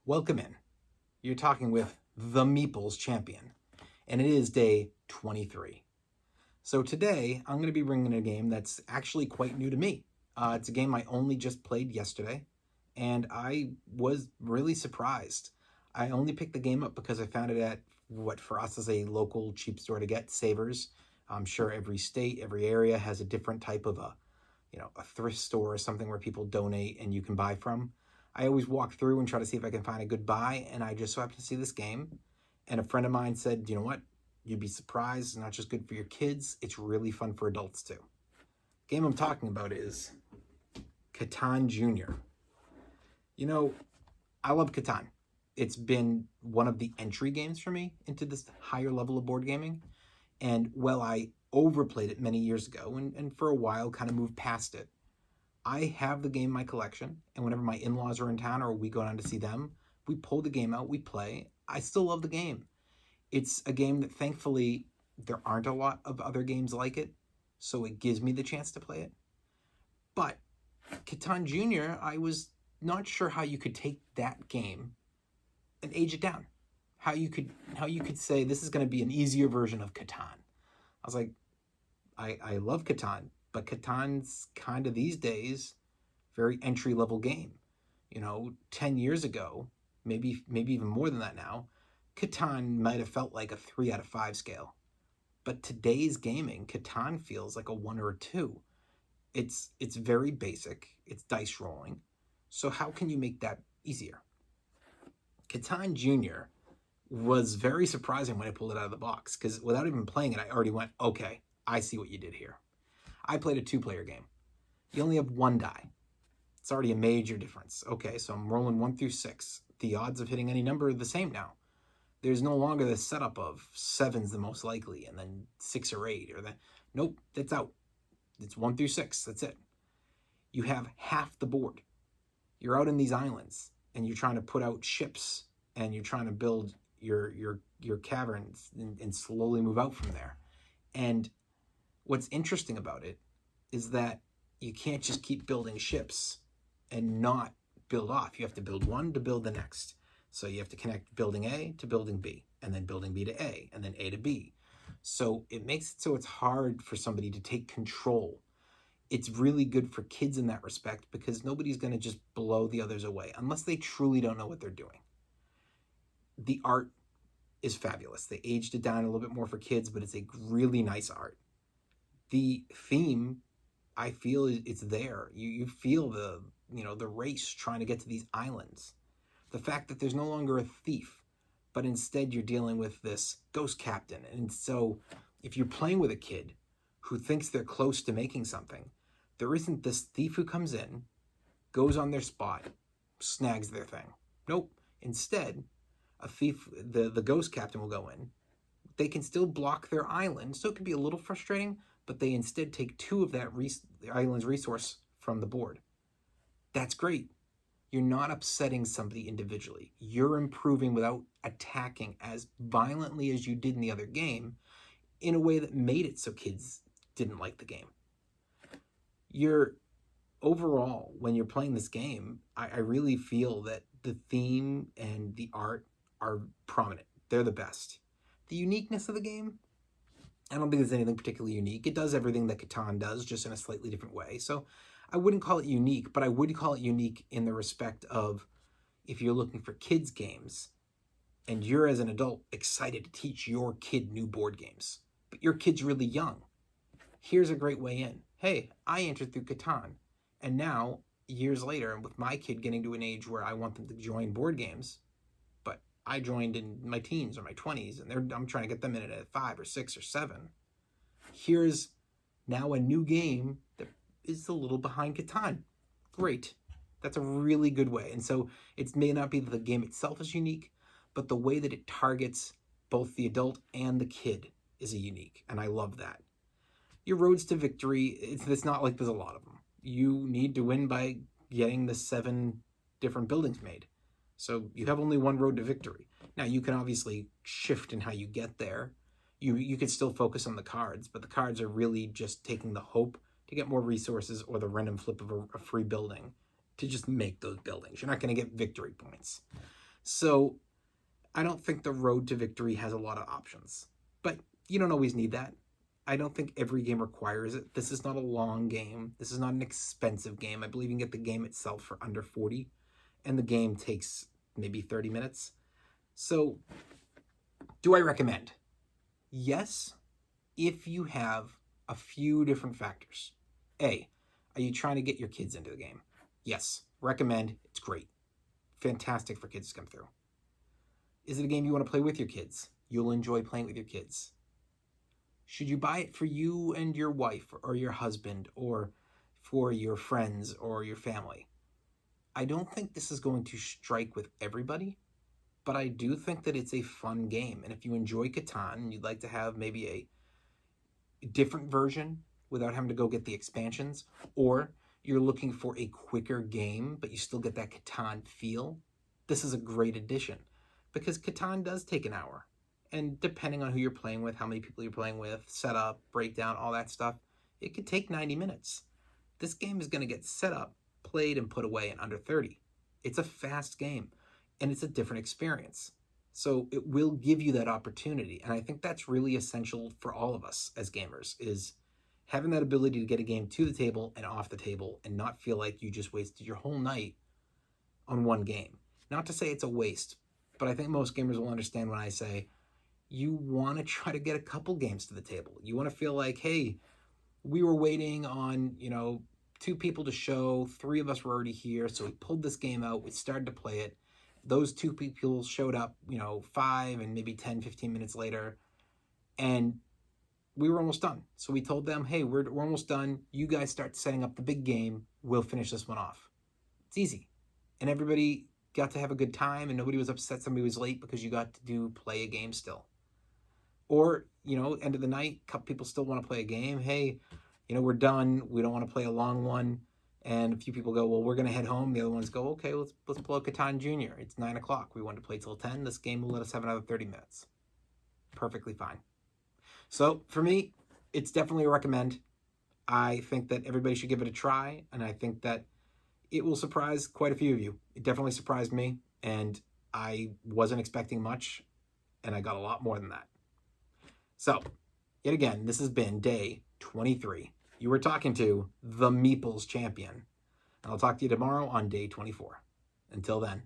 Welcome in. You're talking with the Meeples champion, and it is day 23. So today, I'm going to be bringing a game that's actually quite new to me. It's a game I only just played yesterday, and I was really surprised. I only picked the game up because I found it at what for us is a local cheap store to get, Savers. I'm sure every state, every area has a different type of a thrift store or something where people donate and you can buy from. I always walk through and try to see if I can find a good buy, and I just so happened to see this game. And a friend of mine said, you know what? You'd be surprised. It's not just good for your kids, it's really fun for adults too. The game I'm talking about is Catan Junior. You know, I love Catan. It's been one of the entry games for me into this higher level of board gaming. And while I overplayed it many years ago and for a while kind of moved past it, I have the game in my collection, and whenever my in-laws are in town or we go down to see them, we pull the game out, we play. I still love the game. It's a game that thankfully there aren't a lot of other games like it, so it gives me the chance to play it. But Catan Junior, I was not sure how you could take that game and age it down. How you could say this is going to be an easier version of Catan. I was like, I love Catan, but Catan's kind of these days very entry-level game. 10 years ago, maybe even more than that now, Catan might have felt like a 3 out of 5 scale. But today's gaming, Catan feels like a 1 or a 2. It's very basic. It's dice rolling. So how can you make that easier? Catan Junior was very surprising when I pulled it out of the box, because without even playing it, I already went, okay, I see what you did here. I played a 2-player game. You only have 1 die. It's already a major difference. Okay, so I'm rolling 1 through 6. The odds of hitting any number are the same now. There's no longer the setup of 7's the most likely, and then 6 or 8, or nope, that's out. It's 1 through 6, that's it. You have half the board. You're out in these islands, and you're trying to put out ships, and you're trying to build your caverns and slowly move out from there. And what's interesting about it is that you can't just keep building ships and not build off. You have to build one to build the next. So you have to connect building A to building B, and then building B to A, and then A to B. So it makes it so it's hard for somebody to take control. It's really good for kids in that respect because nobody's going to just blow the others away unless they truly don't know what they're doing. The art is fabulous. They aged it down a little bit more for kids, but it's a really nice art. The theme, I feel it's there. You feel the race trying to get to these islands. The fact that there's no longer a thief, but instead you're dealing with this ghost captain. And so if you're playing with a kid who thinks they're close to making something, there isn't this thief who comes in, goes on their spot, snags their thing. Nope. Instead, a thief, the ghost captain will go in. They can still block their island, so it can be a little frustrating, but they instead take 2 of that the island's resource from the board. That's great. You're not upsetting somebody individually. You're improving without attacking as violently as you did in the other game in a way that made it so kids didn't like the game. Overall, when you're playing this game, I really feel that the theme and the art are prominent. They're the best. The uniqueness of the game, I don't think there's anything particularly unique. It does everything that Catan does, just in a slightly different way. So I wouldn't call it unique, but I would call it unique in the respect of if you're looking for kids' games and you're, as an adult, excited to teach your kid new board games, but your kid's really young. Here's a great way in. Hey, I entered through Catan, and now, years later, with my kid getting to an age where I want them to join board games, but I joined in my teens or my 20s, and I'm trying to get them in it at 5 or 6 or 7. Here's now a new game that is a little behind Catan. Great. That's a really good way. And so it may not be that the game itself is unique, but the way that it targets both the adult and the kid is unique. And I love that. Your roads to victory, it's not like there's a lot of them. You need to win by getting the 7 different buildings made. So you have only one road to victory. Now you can obviously shift in how you get there. You could still focus on the cards, but the cards are really just taking the hope to get more resources or the random flip of a free building to just make those buildings. You're not going to get victory points. So I don't think the road to victory has a lot of options, but you don't always need that. I don't think every game requires it. This is not a long game. This is not an expensive game. I believe you can get the game itself for under 40, and the game takes maybe 30 minutes. So, do I recommend? Yes, if you have a few different factors. A, are you trying to get your kids into the game? Yes, recommend. It's great. Fantastic for kids to come through. Is it a game you want to play with your kids? You'll enjoy playing with your kids. Should you buy it for you and your wife or your husband or for your friends or your family? I don't think this is going to strike with everybody, but I do think that it's a fun game. And if you enjoy Catan and you'd like to have maybe a different version without having to go get the expansions, or you're looking for a quicker game, but you still get that Catan feel, this is a great addition because Catan does take an hour. And depending on who you're playing with, how many people you're playing with, setup, breakdown, all that stuff, it could take 90 minutes. This game is going to get set up, played, and put away in under 30. It's a fast game, and it's a different experience. So it will give you that opportunity. And I think that's really essential for all of us as gamers, is having that ability to get a game to the table and off the table and not feel like you just wasted your whole night on one game. Not to say it's a waste, but I think most gamers will understand when I say you want to try to get a couple games to the table. You want to feel like, hey, we were waiting on, 2 people to show, 3 of us were already here, so we pulled this game out, we started to play it. Those 2 people showed up, 5 and maybe 10, 15 minutes later, and we were almost done. So we told them, hey, we're almost done. You guys start setting up the big game. We'll finish this one off. It's easy. And everybody got to have a good time, and nobody was upset somebody was late because you got to play a game still. Or, end of the night, a couple people still want to play a game. Hey, we're done. We don't want to play a long one. And a few people go, well, we're going to head home. The other ones go, okay, let's play Catan Junior. It's 9 o'clock. We want to play till 10. This game will let us have another 30 minutes. Perfectly fine. So for me, it's definitely a recommend. I think that everybody should give it a try. And I think that it will surprise quite a few of you. It definitely surprised me. And I wasn't expecting much. And I got a lot more than that. So, yet again, this has been day 23. You were talking to the Meeples champion. And I'll talk to you tomorrow on day 24. Until then.